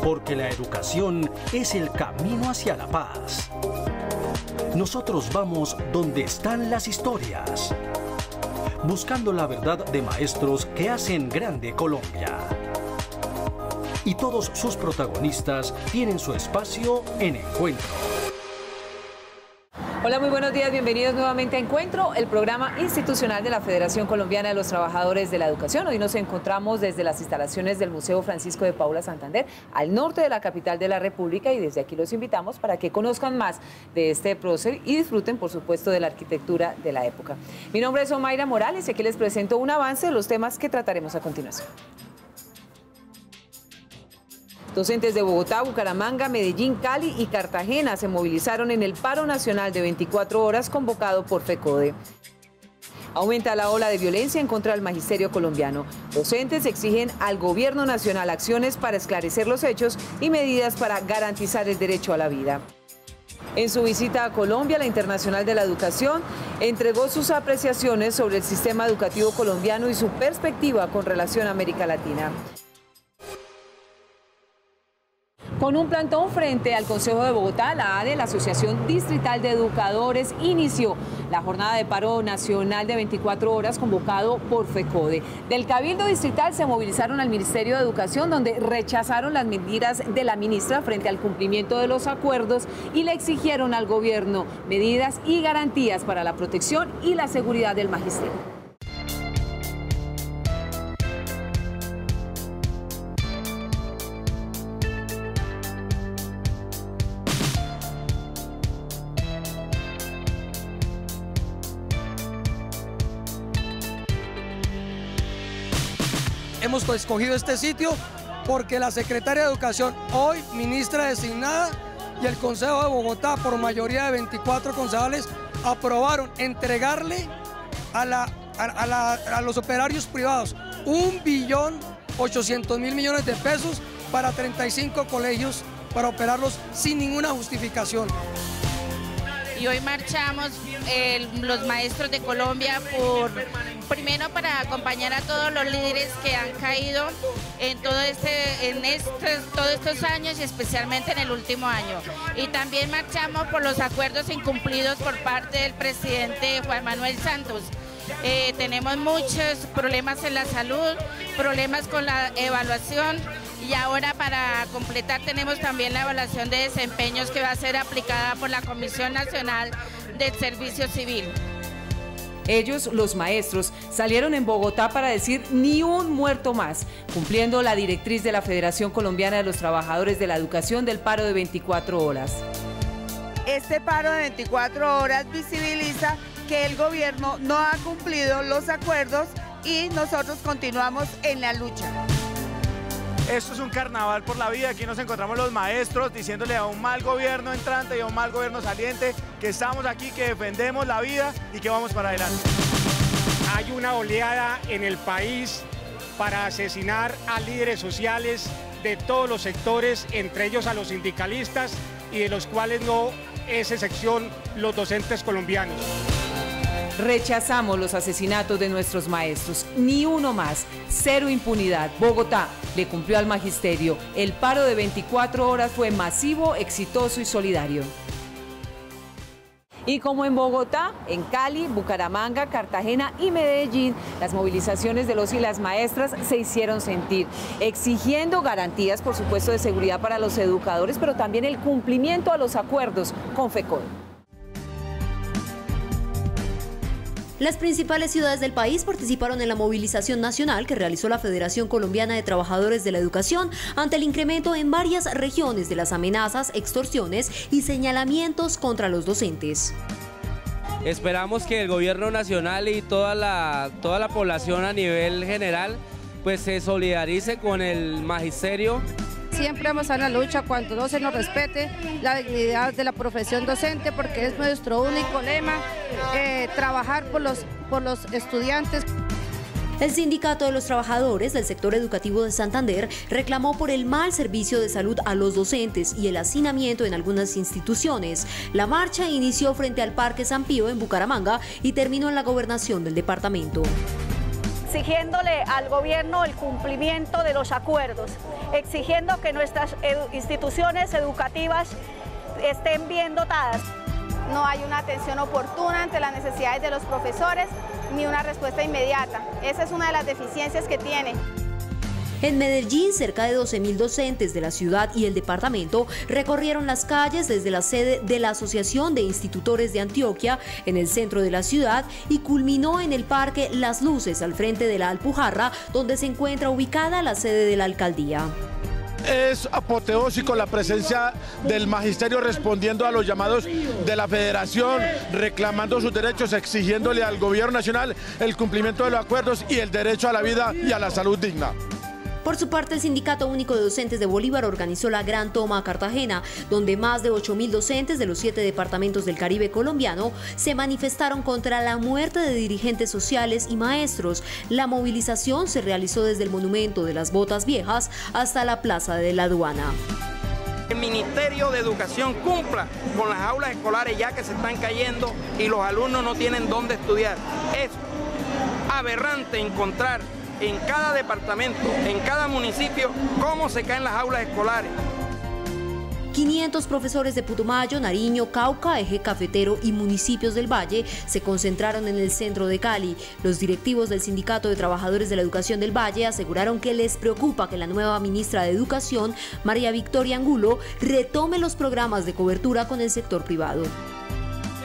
porque la educación es el camino hacia la paz. Nosotros vamos donde están las historias, buscando la verdad de maestros que hacen grande Colombia. Y todos sus protagonistas tienen su espacio en Encuentro. Hola, muy buenos días, bienvenidos nuevamente a Encuentro, el programa institucional de la Federación Colombiana de los Trabajadores de la Educación. Hoy nos encontramos desde las instalaciones del Museo Francisco de Paula Santander, al norte de la capital de la República, y desde aquí los invitamos para que conozcan más de este prócer y disfruten, por supuesto, de la arquitectura de la época. Mi nombre es Omaira Morales y aquí les presento un avance de los temas que trataremos a continuación. Docentes de Bogotá, Bucaramanga, Medellín, Cali y Cartagena se movilizaron en el paro nacional de 24 horas convocado por FECODE. Aumenta la ola de violencia en contra del magisterio colombiano. Docentes exigen al gobierno nacional acciones para esclarecer los hechos y medidas para garantizar el derecho a la vida. En su visita a Colombia, la Internacional de la Educación entregó sus apreciaciones sobre el sistema educativo colombiano y su perspectiva con relación a América Latina. Con un plantón frente al Consejo de Bogotá, la ADE, la Asociación Distrital de Educadores, inició la jornada de paro nacional de 24 horas convocado por FECODE. Del Cabildo Distrital se movilizaron al Ministerio de Educación, donde rechazaron las medidas de la ministra frente al cumplimiento de los acuerdos y le exigieron al gobierno medidas y garantías para la protección y la seguridad del magisterio. Hemos escogido este sitio porque la Secretaria de Educación, hoy ministra designada, y el Consejo de Bogotá, por mayoría de 24 concejales, aprobaron entregarle a los operarios privados 1.800.000 millones de pesos para 35 colegios para operarlos sin ninguna justificación. Y hoy marchamos los maestros de Colombia primero para acompañar a todos los líderes que han caído en todos estos años y especialmente en el último año. Y también marchamos por los acuerdos incumplidos por parte del presidente Juan Manuel Santos. Tenemos muchos problemas en la salud, problemas con la evaluación, y ahora para completar tenemos también la evaluación de desempeños que va a ser aplicada por la Comisión Nacional del Servicio Civil. Ellos, los maestros, salieron en Bogotá para decir ni un muerto más, cumpliendo la directriz de la Federación Colombiana de los Trabajadores de la Educación del paro de 24 horas. Este paro de 24 horas visibiliza que el gobierno no ha cumplido los acuerdos y nosotros continuamos en la lucha. Esto es un carnaval por la vida, aquí nos encontramos los maestros diciéndole a un mal gobierno entrante y a un mal gobierno saliente que estamos aquí, que defendemos la vida y que vamos para adelante. Hay una oleada en el país para asesinar a líderes sociales de todos los sectores, entre ellos a los sindicalistas, y de los cuales no es excepción los docentes colombianos. Rechazamos los asesinatos de nuestros maestros, ni uno más, cero impunidad. Bogotá le cumplió al magisterio. El paro de 24 horas fue masivo, exitoso y solidario. Y como en Bogotá, en Cali, Bucaramanga, Cartagena y Medellín, las movilizaciones de los y las maestras se hicieron sentir, exigiendo garantías, por supuesto, de seguridad para los educadores, pero también el cumplimiento a los acuerdos con FECODE. Las principales ciudades del país participaron en la movilización nacional que realizó la Federación Colombiana de Trabajadores de la Educación ante el incremento en varias regiones de las amenazas, extorsiones y señalamientos contra los docentes. Esperamos que el gobierno nacional y toda la población a nivel general pues se solidarice con el magisterio. Siempre vamos a la lucha cuando no se nos respete la dignidad de la profesión docente, porque es nuestro único lema, trabajar por los estudiantes. El Sindicato de los Trabajadores del Sector Educativo de Santander reclamó por el mal servicio de salud a los docentes y el hacinamiento en algunas instituciones. La marcha inició frente al Parque San Pío en Bucaramanga y terminó en la gobernación del departamento. exigiéndole al gobierno el cumplimiento de los acuerdos, exigiendo que nuestras instituciones educativas estén bien dotadas. No hay una atención oportuna ante las necesidades de los profesores ni una respuesta inmediata. Esa es una de las deficiencias que tiene. En Medellín, cerca de 12.000 docentes de la ciudad y el departamento recorrieron las calles desde la sede de la Asociación de Institutores de Antioquia en el centro de la ciudad y culminó en el Parque Las Luces al frente de la Alpujarra, donde se encuentra ubicada la sede de la alcaldía. Es apoteósico la presencia del magisterio respondiendo a los llamados de la federación, reclamando sus derechos, exigiéndole al gobierno nacional el cumplimiento de los acuerdos y el derecho a la vida y a la salud digna. Por su parte, el Sindicato Único de Docentes de Bolívar organizó la Gran Toma a Cartagena, donde más de 8.000 docentes de los 7 departamentos del Caribe colombiano se manifestaron contra la muerte de dirigentes sociales y maestros. La movilización se realizó desde el Monumento de las Botas Viejas hasta la Plaza de la Aduana. El Ministerio de Educación cumpla con las aulas escolares ya que se están cayendo y los alumnos no tienen dónde estudiar. Es aberrante encontrar en cada departamento, en cada municipio, cómo se caen las aulas escolares. 500 profesores de Putumayo, Nariño, Cauca, Eje Cafetero y municipios del Valle se concentraron en el centro de Cali. Los directivos del Sindicato de Trabajadores de la Educación del Valle aseguraron que les preocupa que la nueva ministra de Educación, María Victoria Angulo, retome los programas de cobertura con el sector privado.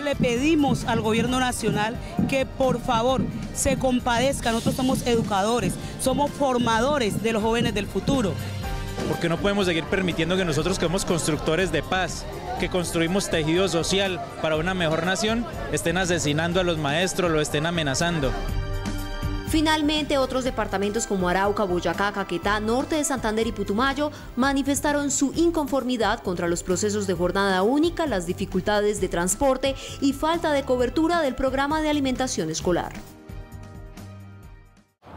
Le pedimos al gobierno nacional que por favor se compadezca. Nosotros somos educadores, somos formadores de los jóvenes del futuro. Porque no podemos seguir permitiendo que nosotros, que somos constructores de paz, que construimos tejido social para una mejor nación, estén asesinando a los maestros, lo estén amenazando. Finalmente, otros departamentos como Arauca, Boyacá, Caquetá, Norte de Santander y Putumayo manifestaron su inconformidad contra los procesos de jornada única, las dificultades de transporte y falta de cobertura del programa de alimentación escolar.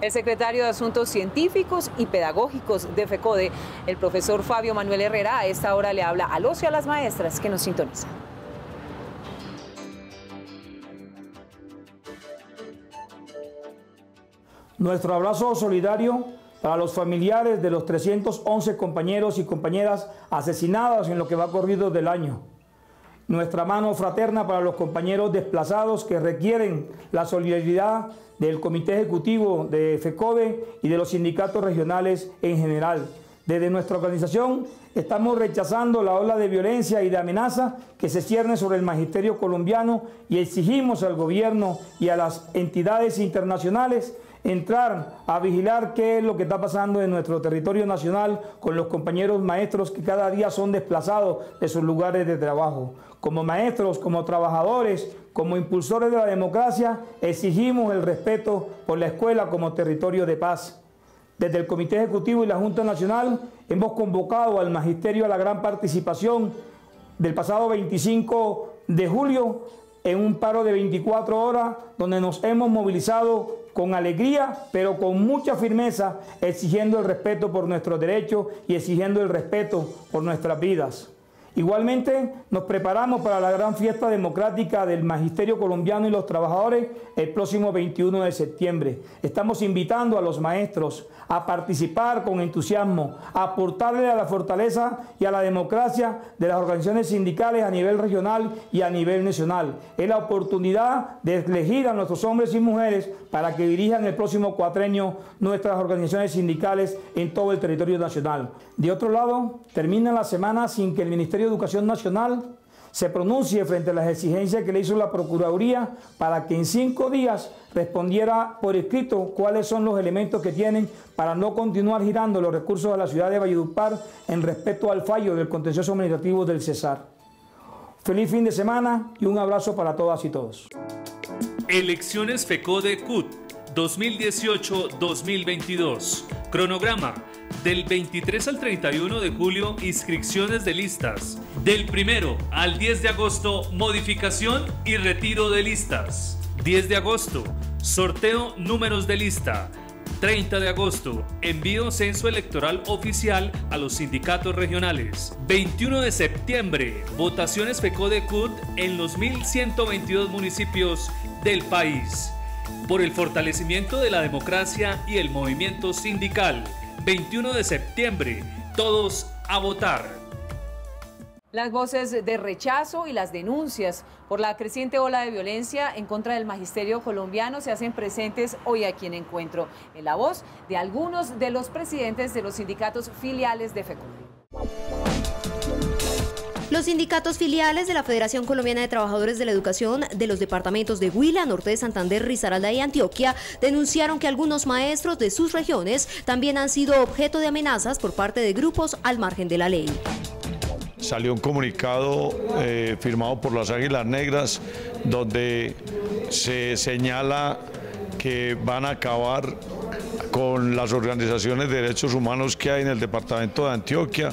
El secretario de Asuntos Científicos y Pedagógicos de FECODE, el profesor Fabio Manuel Herrera, a esta hora le habla al ocio y a las maestras que nos sintonizan. Nuestro abrazo solidario para los familiares de los 311 compañeros y compañeras asesinados en lo que va corrido del año. Nuestra mano fraterna para los compañeros desplazados que requieren la solidaridad del Comité Ejecutivo de FECODE y de los sindicatos regionales en general. Desde nuestra organización estamos rechazando la ola de violencia y de amenaza que se cierne sobre el magisterio colombiano y exigimos al gobierno y a las entidades internacionales entrar a vigilar qué es lo que está pasando en nuestro territorio nacional con los compañeros maestros que cada día son desplazados de sus lugares de trabajo. Como maestros, como trabajadores, como impulsores de la democracia, exigimos el respeto por la escuela como territorio de paz. Desde el Comité Ejecutivo y la Junta Nacional hemos convocado al magisterio a la gran participación del pasado 25 de julio en un paro de 24 horas donde nos hemos movilizado con alegría, pero con mucha firmeza, exigiendo el respeto por nuestros derechos y exigiendo el respeto por nuestras vidas. Igualmente, nos preparamos para la gran fiesta democrática del Magisterio Colombiano y los trabajadores el próximo 21 de septiembre. Estamos invitando a los maestros a participar con entusiasmo, a aportarle a la fortaleza y a la democracia de las organizaciones sindicales a nivel regional y a nivel nacional. Es la oportunidad de elegir a nuestros hombres y mujeres para que dirijan el próximo cuatrenio nuestras organizaciones sindicales en todo el territorio nacional. De otro lado, termina la semana sin que el Ministerio de Educación Nacional se pronuncie frente a las exigencias que le hizo la Procuraduría para que en 5 días respondiera por escrito cuáles son los elementos que tienen para no continuar girando los recursos a la ciudad de Valledupar en respeto al fallo del contencioso administrativo del Cesar. Feliz fin de semana y un abrazo para todas y todos. Elecciones FECODE CUT 2018-2022. Cronograma. Del 23 al 31 de julio, inscripciones de listas. Del 1 al 10 de agosto, modificación y retiro de listas. 10 de agosto, sorteo números de lista. 30 de agosto, envío censo electoral oficial a los sindicatos regionales. 21 de septiembre, votaciones FECODE CUT en los 1.122 municipios del país. por el fortalecimiento de la democracia y el movimiento sindical. 21 de septiembre, todos a votar. Las voces de rechazo y las denuncias por la creciente ola de violencia en contra del magisterio colombiano se hacen presentes hoy aquí en Encuentro, en la voz de algunos de los presidentes de los sindicatos filiales de FECODE. Los sindicatos filiales de la Federación Colombiana de Trabajadores de la Educación de los departamentos de Huila, Norte de Santander, Risaralda y Antioquia denunciaron que algunos maestros de sus regiones también han sido objeto de amenazas por parte de grupos al margen de la ley. Salió un comunicado firmado por las Águilas Negras donde se señala que van a acabar con las organizaciones de derechos humanos que hay en el departamento de Antioquia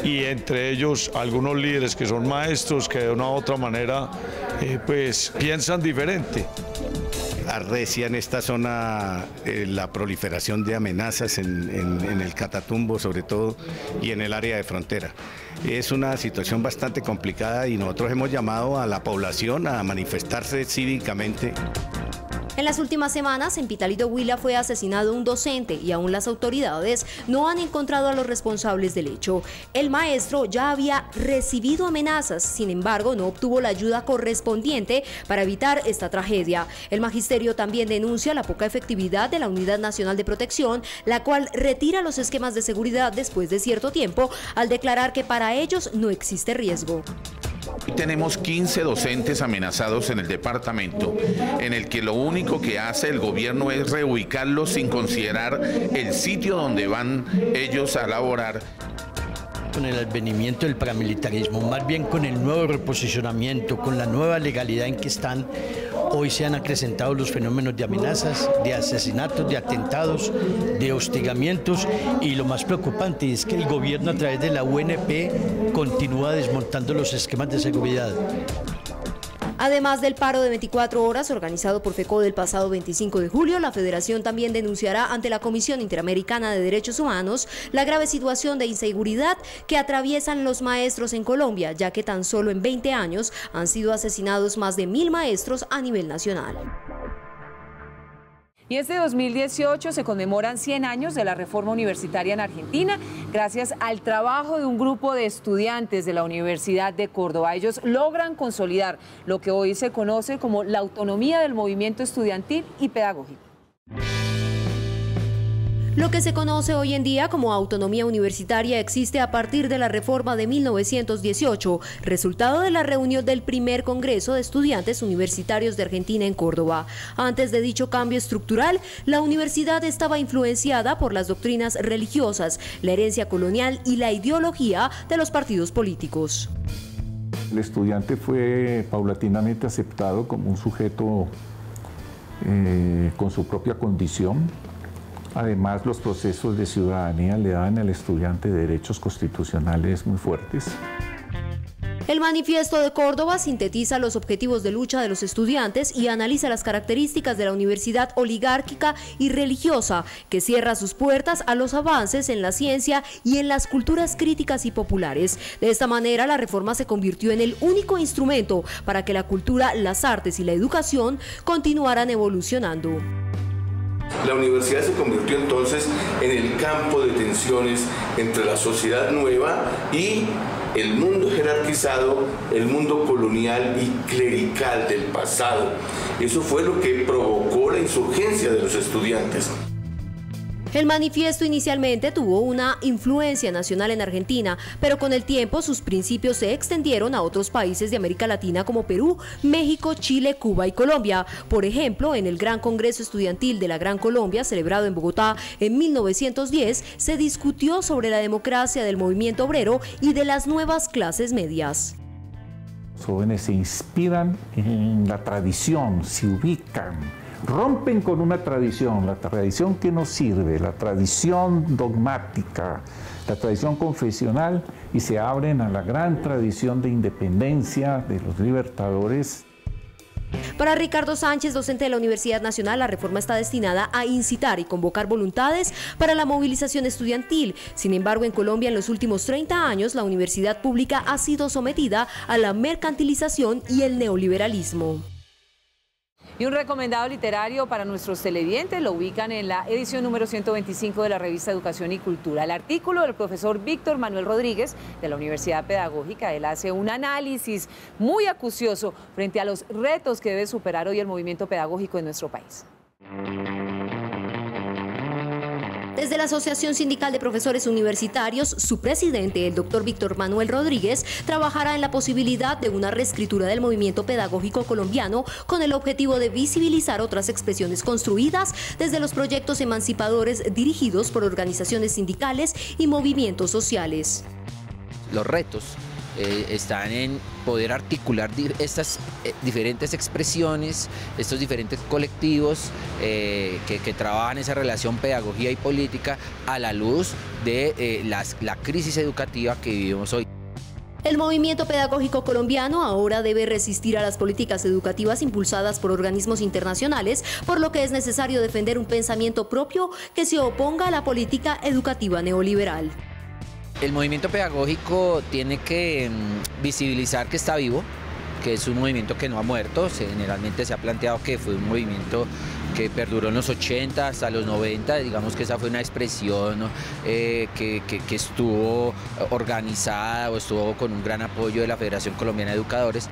y entre ellos algunos líderes que son maestros que de una u otra manera pues piensan diferente. Arrecia en esta zona la proliferación de amenazas en el Catatumbo sobre todo y en el área de frontera. Es una situación bastante complicada y nosotros hemos llamado a la población a manifestarse cívicamente. En las últimas semanas, en Pitalito, Huila, fue asesinado un docente y aún las autoridades no han encontrado a los responsables del hecho. El maestro ya había recibido amenazas, sin embargo, no obtuvo la ayuda correspondiente para evitar esta tragedia. El magisterio también denuncia la poca efectividad de la Unidad Nacional de Protección, la cual retira los esquemas de seguridad después de cierto tiempo, al declarar que para ellos no existe riesgo. Tenemos 15 docentes amenazados en el departamento, en el que lo único que hace el gobierno es reubicarlos sin considerar el sitio donde van ellos a laborar. Con el advenimiento del paramilitarismo, más bien con el nuevo reposicionamiento, con la nueva legalidad en que están, hoy se han acrecentado los fenómenos de amenazas, de asesinatos, de atentados, de hostigamientos y lo más preocupante es que el gobierno a través de la UNP continúa desmontando los esquemas de seguridad. Además del paro de 24 horas organizado por FECODE el pasado 25 de julio, la Federación también denunciará ante la Comisión Interamericana de Derechos Humanos la grave situación de inseguridad que atraviesan los maestros en Colombia, ya que tan solo en 20 años han sido asesinados más de 1000 maestros a nivel nacional. Y este 2018 se conmemoran 100 años de la reforma universitaria en Argentina, gracias al trabajo de un grupo de estudiantes de la Universidad de Córdoba. Ellos logran consolidar lo que hoy se conoce como la autonomía del movimiento estudiantil y pedagógico. Lo que se conoce hoy en día como autonomía universitaria existe a partir de la reforma de 1918, resultado de la reunión del primer Congreso de Estudiantes Universitarios de Argentina en Córdoba. Antes de dicho cambio estructural, la universidad estaba influenciada por las doctrinas religiosas, la herencia colonial y la ideología de los partidos políticos. El estudiante fue paulatinamente aceptado como un sujeto con su propia condición. Además, los procesos de ciudadanía le dan al estudiante derechos constitucionales muy fuertes. El Manifiesto de Córdoba sintetiza los objetivos de lucha de los estudiantes y analiza las características de la universidad oligárquica y religiosa, que cierra sus puertas a los avances en la ciencia y en las culturas críticas y populares. De esta manera, la reforma se convirtió en el único instrumento para que la cultura, las artes y la educación continuaran evolucionando. La universidad se convirtió entonces en el campo de tensiones entre la sociedad nueva y el mundo jerarquizado, el mundo colonial y clerical del pasado. Eso fue lo que provocó la insurgencia de los estudiantes. El manifiesto inicialmente tuvo una influencia nacional en Argentina, pero con el tiempo sus principios se extendieron a otros países de América Latina como Perú, México, Chile, Cuba y Colombia. Por ejemplo, en el Gran Congreso Estudiantil de la Gran Colombia, celebrado en Bogotá en 1910, se discutió sobre la democracia del movimiento obrero y de las nuevas clases medias. Los jóvenes se inspiran en la tradición, se ubican, rompen con una tradición, la tradición que nos sirve, la tradición dogmática, la tradición confesional, y se abren a la gran tradición de independencia de los libertadores. Para Ricardo Sánchez, docente de la Universidad Nacional, la reforma está destinada a incitar y convocar voluntades para la movilización estudiantil. Sin embargo, en Colombia, en los últimos 30 años, la universidad pública ha sido sometida a la mercantilización y el neoliberalismo. Y un recomendado literario para nuestros televidentes lo ubican en la edición número 125 de la revista Educación y Cultura. El artículo del profesor Víctor Manuel Rodríguez de la Universidad Pedagógica. Él hace un análisis muy acucioso frente a los retos que debe superar hoy el movimiento pedagógico en nuestro país. Desde la Asociación Sindical de Profesores Universitarios, su presidente, el doctor Víctor Manuel Rodríguez, trabajará en la posibilidad de una reescritura del movimiento pedagógico colombiano con el objetivo de visibilizar otras expresiones construidas desde los proyectos emancipadores dirigidos por organizaciones sindicales y movimientos sociales. Los retos están en poder articular estas diferentes expresiones, estos diferentes colectivos que trabajan esa relación pedagogía y política a la luz de la crisis educativa que vivimos hoy. El movimiento pedagógico colombiano ahora debe resistir a las políticas educativas impulsadas por organismos internacionales, por lo que es necesario defender un pensamiento propio que se oponga a la política educativa neoliberal. El movimiento pedagógico tiene que visibilizar que está vivo, que es un movimiento que no ha muerto. Generalmente se ha planteado que fue un movimiento que perduró en los 80 hasta los 90, digamos que esa fue una expresión que estuvo organizada o estuvo con un gran apoyo de la Federación Colombiana de Educadores.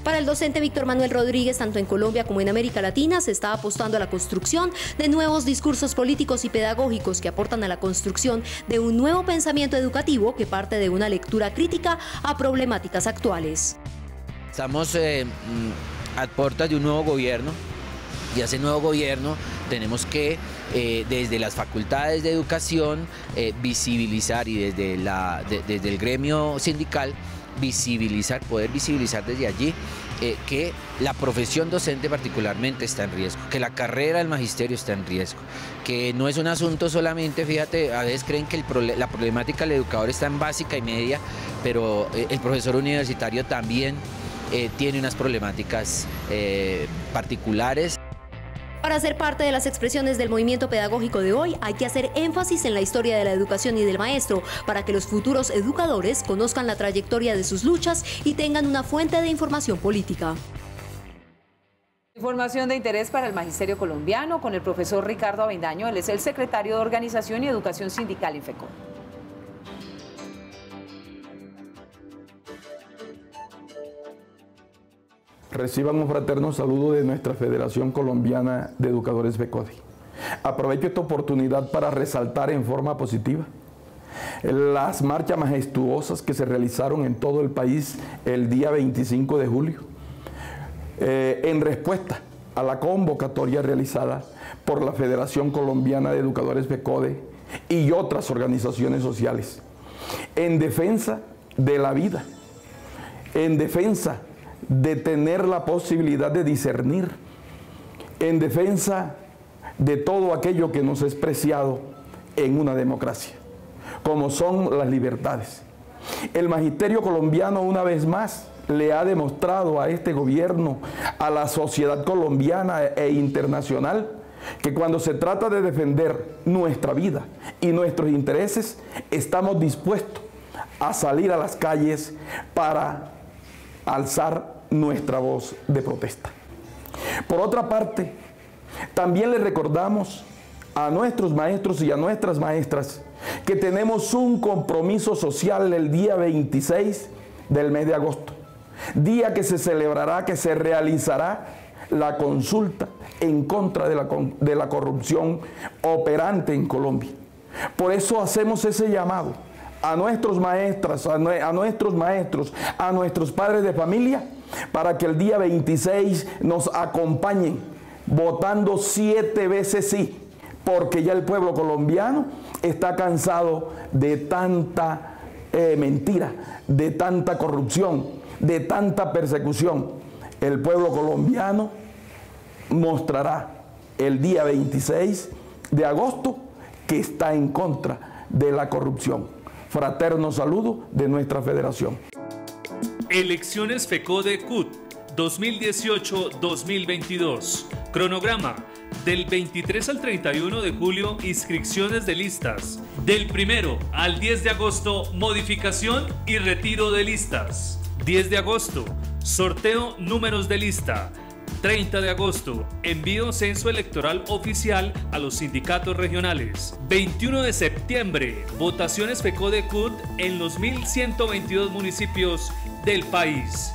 Para el docente Víctor Manuel Rodríguez, tanto en Colombia como en América Latina, se está apostando a la construcción de nuevos discursos políticos y pedagógicos que aportan a la construcción de un nuevo pensamiento educativo que parte de una lectura crítica a problemáticas actuales. Estamos a puertas de un nuevo gobierno y a ese nuevo gobierno tenemos que desde las facultades de educación visibilizar y desde el gremio sindical poder visibilizar desde allí que la profesión docente particularmente está en riesgo, que la carrera del magisterio está en riesgo, que no es un asunto solamente, fíjate, a veces creen que la problemática del educador está en básica y media, pero el profesor universitario también tiene unas problemáticas particulares. Para ser parte de las expresiones del movimiento pedagógico de hoy, hay que hacer énfasis en la historia de la educación y del maestro, para que los futuros educadores conozcan la trayectoria de sus luchas y tengan una fuente de información política. Información de interés para el magisterio colombiano con el profesor Ricardo Avendaño. Él es el secretario de Organización y Educación Sindical en FECODE. Reciban un fraterno saludo de nuestra Federación Colombiana de Educadores FECODE. Aprovecho esta oportunidad para resaltar en forma positiva las marchas majestuosas que se realizaron en todo el país el día 25 de julio, en respuesta a la convocatoria realizada por la Federación Colombiana de Educadores FECODE y otras organizaciones sociales, en defensa de la vida, en defensa de tener la posibilidad de discernir, en defensa de todo aquello que nos es preciado en una democracia, como son las libertades. El magisterio colombiano una vez más le ha demostrado a este gobierno, a la sociedad colombiana e internacional, que cuando se trata de defender nuestra vida y nuestros intereses, estamos dispuestos a salir a las calles para alzar nuestra voz de protesta. Por otra parte, también le recordamos a nuestros maestros y a nuestras maestras que tenemos un compromiso social el día 26 del mes de agosto, día que se celebrará, que se realizará la consulta en contra de la corrupción operante en Colombia. Por eso hacemos ese llamado a nuestros maestras, a nuestros maestros, a nuestros padres de familia, para que el día 26 nos acompañen votando 7 veces sí, porque ya el pueblo colombiano está cansado de tanta mentira, de tanta corrupción, de tanta persecución. El pueblo colombiano mostrará el día 26 de agosto que está en contra de la corrupción. Fraterno saludo de nuestra federación. Elecciones FECODE CUT 2018-2022. Cronograma: del 23 al 31 de julio, inscripciones de listas. Del 1 al 10 de agosto, modificación y retiro de listas. 10 de agosto, sorteo números de lista. 30 de agosto, envío censo electoral oficial a los sindicatos regionales. 21 de septiembre, votaciones FECODE-CUT en los 1.122 municipios del país.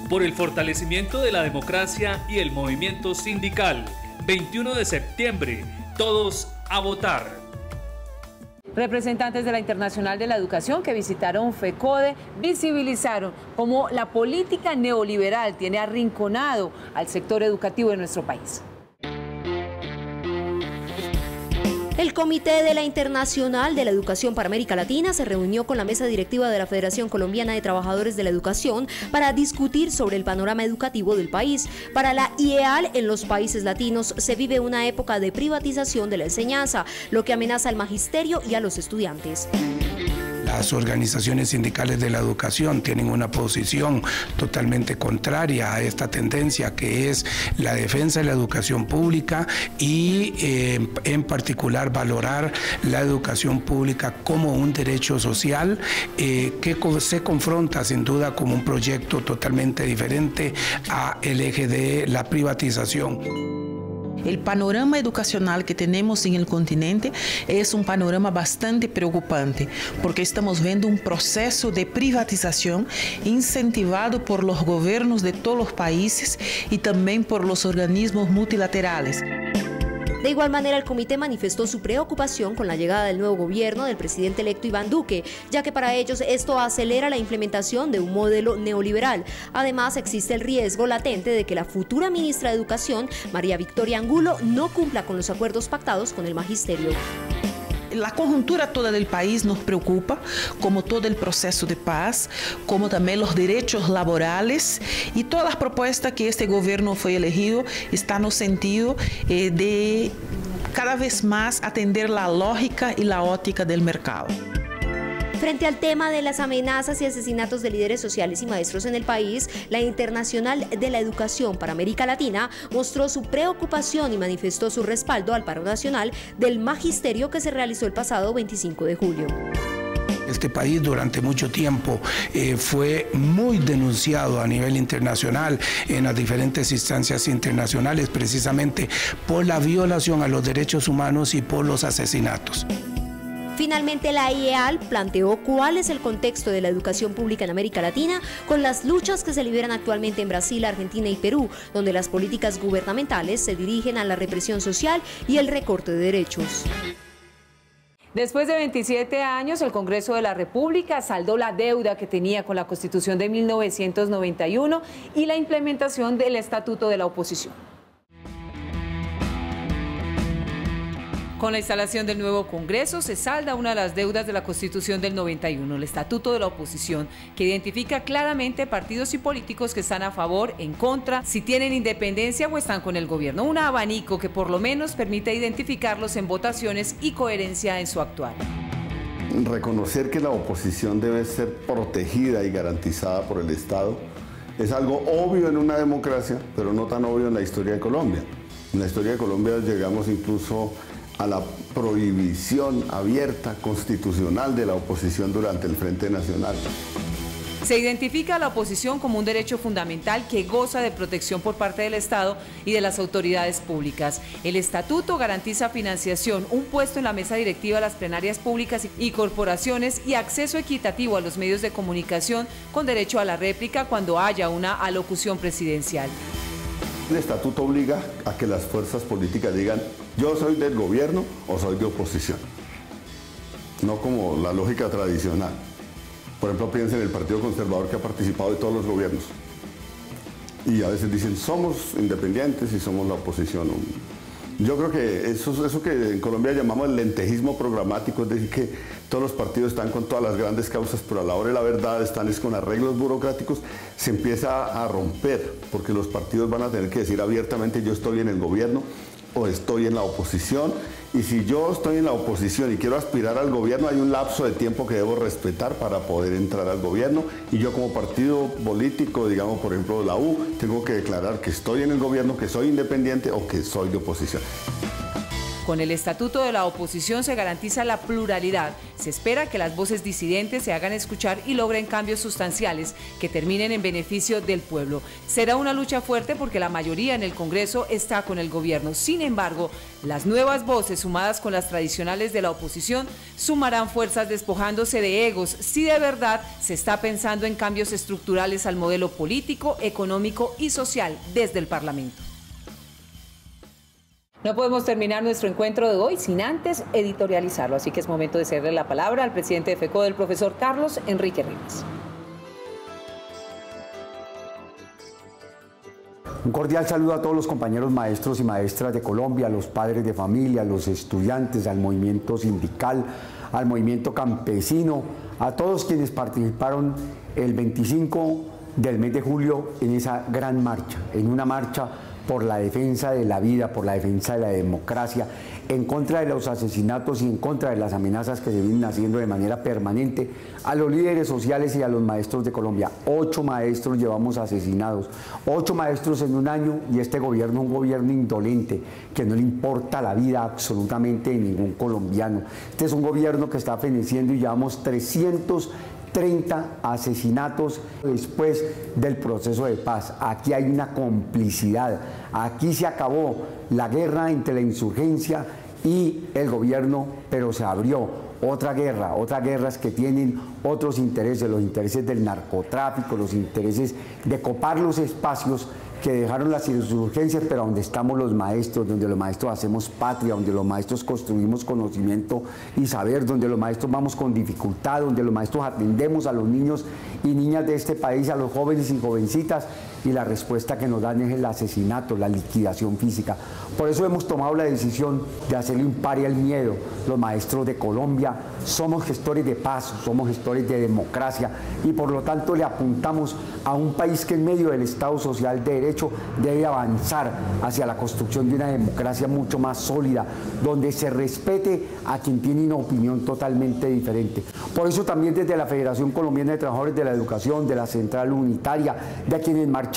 Por el fortalecimiento de la democracia y el movimiento sindical. 21 de septiembre, todos a votar. Representantes de la Internacional de la Educación que visitaron FECODE visibilizaron cómo la política neoliberal tiene arrinconado al sector educativo de nuestro país. El Comité de la Internacional de la Educación para América Latina se reunió con la mesa directiva de la Federación Colombiana de Trabajadores de la Educación para discutir sobre el panorama educativo del país. Para la IEAL, en los países latinos se vive una época de privatización de la enseñanza, lo que amenaza al magisterio y a los estudiantes. Las organizaciones sindicales de la educación tienen una posición totalmente contraria a esta tendencia, que es la defensa de la educación pública y en particular valorar la educación pública como un derecho social que se confronta sin duda como un proyecto totalmente diferente al eje de la privatización. El panorama educacional que tenemos en el continente es un panorama bastante preocupante, porque estamos viendo un proceso de privatización incentivado por los gobiernos de todos los países y también por los organismos multilaterales. De igual manera, el comité manifestó su preocupación con la llegada del nuevo gobierno del presidente electo Iván Duque, ya que para ellos esto acelera la implementación de un modelo neoliberal. Además, existe el riesgo latente de que la futura ministra de Educación, María Victoria Angulo, no cumpla con los acuerdos pactados con el magisterio. La conjuntura toda del país nos preocupa, como todo el proceso de paz, como también los derechos laborales, y todas las propuestas que este gobierno fue elegido están en el sentido de cada vez más atender la lógica y la óptica del mercado. Frente al tema de las amenazas y asesinatos de líderes sociales y maestros en el país, la Internacional de la Educación para América Latina mostró su preocupación y manifestó su respaldo al paro nacional del magisterio que se realizó el pasado 25 de julio. Este país durante mucho tiempo fue muy denunciado a nivel internacional en las diferentes instancias internacionales, precisamente por la violación a los derechos humanos y por los asesinatos. Finalmente, la IEAL planteó cuál es el contexto de la educación pública en América Latina con las luchas que se liberan actualmente en Brasil, Argentina y Perú, donde las políticas gubernamentales se dirigen a la represión social y el recorte de derechos. Después de 27 años, el Congreso de la República saldó la deuda que tenía con la Constitución de 1991 y la implementación del Estatuto de la Oposición. Con la instalación del nuevo Congreso se salda una de las deudas de la Constitución del 91, el Estatuto de la Oposición, que identifica claramente partidos y políticos que están a favor, en contra, si tienen independencia o están con el gobierno. Un abanico que por lo menos permite identificarlos en votaciones y coherencia en su actuar. Reconocer que la oposición debe ser protegida y garantizada por el Estado es algo obvio en una democracia, pero no tan obvio en la historia de Colombia. En la historia de Colombia llegamos incluso a la prohibición abierta constitucional de la oposición durante el Frente Nacional. Se identifica a la oposición como un derecho fundamental que goza de protección por parte del Estado y de las autoridades públicas. El estatuto garantiza financiación, un puesto en la mesa directiva de las plenarias públicas y corporaciones y acceso equitativo a los medios de comunicación con derecho a la réplica cuando haya una alocución presidencial. El estatuto obliga a que las fuerzas políticas digan yo soy del gobierno o soy de oposición, no como la lógica tradicional. Por ejemplo, piensen en el Partido Conservador, que ha participado de todos los gobiernos y a veces dicen somos independientes y somos la oposición. Yo creo que eso que en Colombia llamamos el lentejismo programático, es decir, que todos los partidos están con todas las grandes causas, pero a la hora de la verdad están con arreglos burocráticos, se empieza a romper, porque los partidos van a tener que decir abiertamente yo estoy en el gobierno o estoy en la oposición, y si yo estoy en la oposición y quiero aspirar al gobierno, hay un lapso de tiempo que debo respetar para poder entrar al gobierno, y yo como partido político, digamos por ejemplo la U, tengo que declarar que estoy en el gobierno, que soy independiente o que soy de oposición. Con el Estatuto de la Oposición se garantiza la pluralidad. Se espera que las voces disidentes se hagan escuchar y logren cambios sustanciales que terminen en beneficio del pueblo. Será una lucha fuerte porque la mayoría en el Congreso está con el gobierno. Sin embargo, las nuevas voces sumadas con las tradicionales de la oposición sumarán fuerzas despojándose de egos si de verdad se está pensando en cambios estructurales al modelo político, económico y social desde el Parlamento. No podemos terminar nuestro encuentro de hoy sin antes editorializarlo, así que es momento de cederle la palabra al presidente de FECODE, el profesor Carlos Enrique Rivas. Un cordial saludo a todos los compañeros maestros y maestras de Colombia, a los padres de familia, a los estudiantes, al movimiento sindical, al movimiento campesino, a todos quienes participaron el 25 del mes de julio en esa gran marcha, en una marcha por la defensa de la vida, por la defensa de la democracia, en contra de los asesinatos y en contra de las amenazas que se vienen haciendo de manera permanente a los líderes sociales y a los maestros de Colombia. 8 maestros llevamos asesinados, 8 maestros en un año, y este gobierno es un gobierno indolente, que no le importa la vida absolutamente de ningún colombiano. Este es un gobierno que está feneciendo y llevamos 330 asesinatos después del proceso de paz. Aquí hay una complicidad, aquí se acabó la guerra entre la insurgencia y el gobierno, pero se abrió otras guerras que tienen otros intereses, los intereses del narcotráfico, los intereses de copar los espacios que dejaron las insurgencias, pero donde estamos los maestros, donde los maestros hacemos patria, donde los maestros construimos conocimiento y saber, donde los maestros vamos con dificultad, donde los maestros atendemos a los niños y niñas de este país, a los jóvenes y jovencitas, y la respuesta que nos dan es el asesinato, la liquidación física. Por eso hemos tomado la decisión de hacerle un pare al miedo. Los maestros de Colombia somos gestores de paz, somos gestores de democracia, y por lo tanto le apuntamos a un país que en medio del Estado Social de Derecho debe avanzar hacia la construcción de una democracia mucho más sólida, donde se respete a quien tiene una opinión totalmente diferente. Por eso también desde la Federación Colombiana de Trabajadores de la Educación, de la Central Unitaria, de quienes marchamos,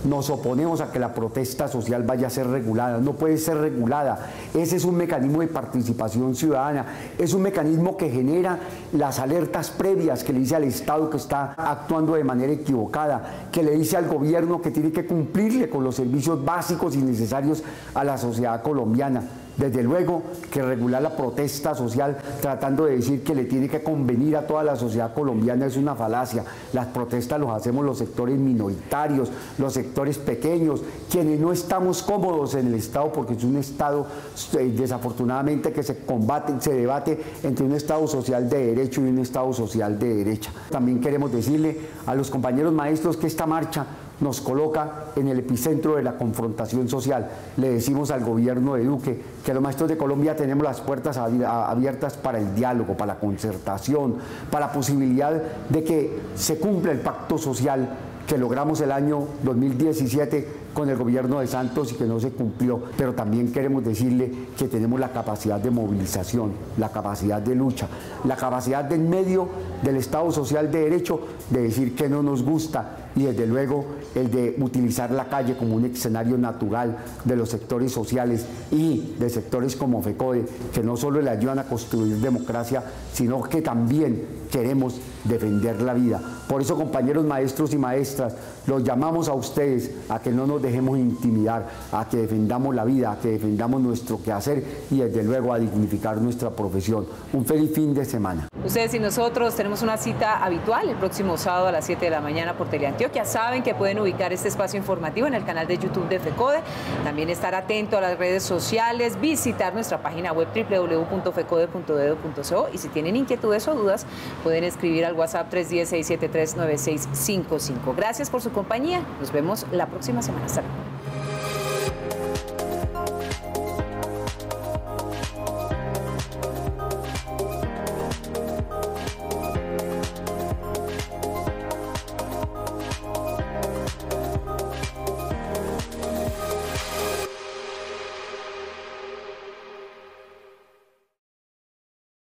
nos oponemos a que la protesta social vaya a ser regulada. No puede ser regulada. Ese es un mecanismo de participación ciudadana, es un mecanismo que genera las alertas previas, que le dice al Estado que está actuando de manera equivocada, que le dice al gobierno que tiene que cumplirle con los servicios básicos y necesarios a la sociedad colombiana. Desde luego que regular la protesta social tratando de decir que le tiene que convenir a toda la sociedad colombiana es una falacia. Las protestas los hacemos los sectores minoritarios, los sectores pequeños, quienes no estamos cómodos en el Estado, porque es un Estado desafortunadamente que se debate entre un Estado social de derecho y un Estado social de derecha. También queremos decirle a los compañeros maestros que esta marcha nos coloca en el epicentro de la confrontación social. Le decimos al gobierno de Duque que los maestros de Colombia tenemos las puertas abiertas para el diálogo, para la concertación, para la posibilidad de que se cumpla el pacto social que logramos el año 2017 con el gobierno de Santos y que no se cumplió, pero también queremos decirle que tenemos la capacidad de movilización, la capacidad de lucha, la capacidad de en medio del Estado Social de Derecho de decir que no nos gusta, y desde luego el de utilizar la calle como un escenario natural de los sectores sociales y de sectores como FECODE, que no solo le ayudan a construir democracia, sino que también queremos defender la vida. Por eso, compañeros maestros y maestras, los llamamos a ustedes a que no nos dejemos intimidar, a que defendamos la vida, a que defendamos nuestro quehacer y desde luego a dignificar nuestra profesión. Un feliz fin de semana. Ustedes y nosotros tenemos una cita habitual el próximo sábado a las 7 de la mañana por Teleantioquia. Saben que pueden ubicar este espacio informativo en el canal de YouTube de FECODE. También estar atento a las redes sociales, visitar nuestra página web www.fecode.edu.co, y si tienen inquietudes o dudas pueden escribir al WhatsApp 310-673-9655. Gracias por su compañía. Nos vemos la próxima semana. Hasta luego.